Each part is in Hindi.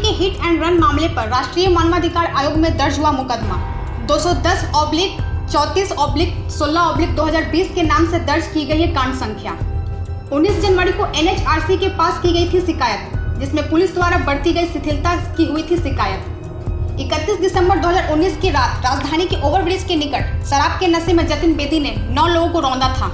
के हिट एंड रन मामले पर राष्ट्रीय मानवाधिकार आयोग में दर्ज हुआ मुकदमा 210/34/16/2020 के नाम से दर्ज की गई है कांड संख्या। 19 जनवरी को NHRC के पास की गई थी शिकायत, जिसमें पुलिस द्वारा बरती गई शिथिलता की हुई थी शिकायत। 31 दिसंबर 2019 की रात राजधानी के ओवरब्रिज के निकट शराब के नशे में जतिन बेदी ने 9 लोगों को रौंदा था।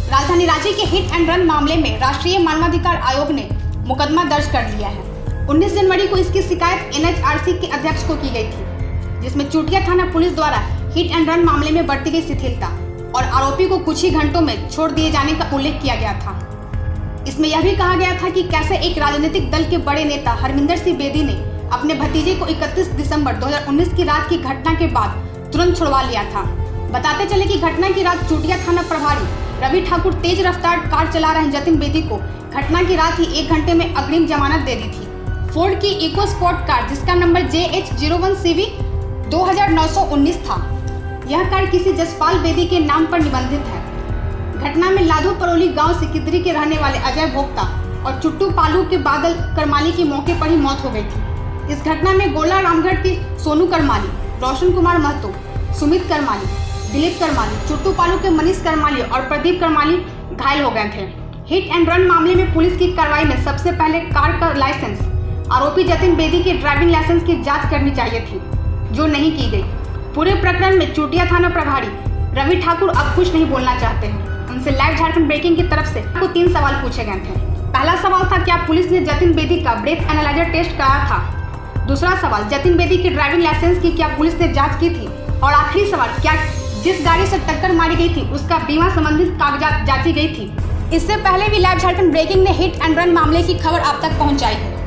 राजधानी रांची के हिट एंड रन मामले में राष्ट्रीय मानवाधिकार आयोग ने मुकदमा दर्ज कर लिया है। 19 जनवरी को इसकी शिकायत NHRC के अध्यक्ष को की गई थी, जिसमें चूटिया थाना पुलिस द्वारा हिट एंड रन मामले में बरती गई शिथिलता और आरोपी को कुछ ही घंटों में छोड़ दिए जाने का उल्लेख किया गया था। इसमें यह भी कहा गया था कि कैसे एक राजनीतिक दल के बड़े नेता हरमिंदर सिंह बेदी ने अपने भतीजे को 31 दिसंबर 2019 की रात की घटना के बाद तुरंत छुड़वा लिया था। बताते चले कि घटना की रात चूटिया थाना प्रभारी रवि ठाकुर तेज रफ्तार कार चला रहे जतिन बेदी को घटना की रात ही 1 घंटे में अग्रिम जमानत दे दी थी। फोर्ड की इको स्पोर्ट कार जिसका नंबर JH01CV 2919 था। यह कार किसी जसपाल बेदी के नाम पर निबंधित है। घटना में लाधो परोली गांव सिकिदरी के रहने वाले अजय भोक्ता और चुट्टू पालू के बादल करमाली की मौके पर ही मौत हो गई थी। इस घटना में गोला रामगढ़ के सोनू करमाली, रोशन कुमार महतो, सुमित करमाली, दिलीप करमाली, चुट्टू पालू के मनीष करमाली और प्रदीप करमाली घायल हो गए थे। हिट एंड रन मामले में पुलिस की कार्रवाई में सबसे पहले कार का लाइसेंस, आरोपी जतिन बेदी के ड्राइविंग लाइसेंस की जांच करनी चाहिए थी, जो नहीं की गई। पूरे प्रकरण में चूटिया थाना प्रभारी रवि ठाकुर अब कुछ नहीं बोलना चाहते हैं। उनसे लाइव झारखंड ब्रेकिंग की तरफ से आपको 3 सवाल पूछे गए थे। पहला सवाल था, क्या पुलिस ने जतिन बेदी का ब्रेथ एनालाइजर टेस्ट कराया था? दूसरा सवाल, जतिन बेदी की ड्राइविंग लाइसेंस की क्या पुलिस ने जांच की थी? और आखिरी सवाल, क्या जिस गाड़ी से टक्कर मारी गई थी उसका बीमा संबंधित कागजात जांची गई थी? इससे पहले भी लाइव झारखंड ब्रेकिंग ने हिट एंड रन मामले की खबर आप तक पहुंचाई है।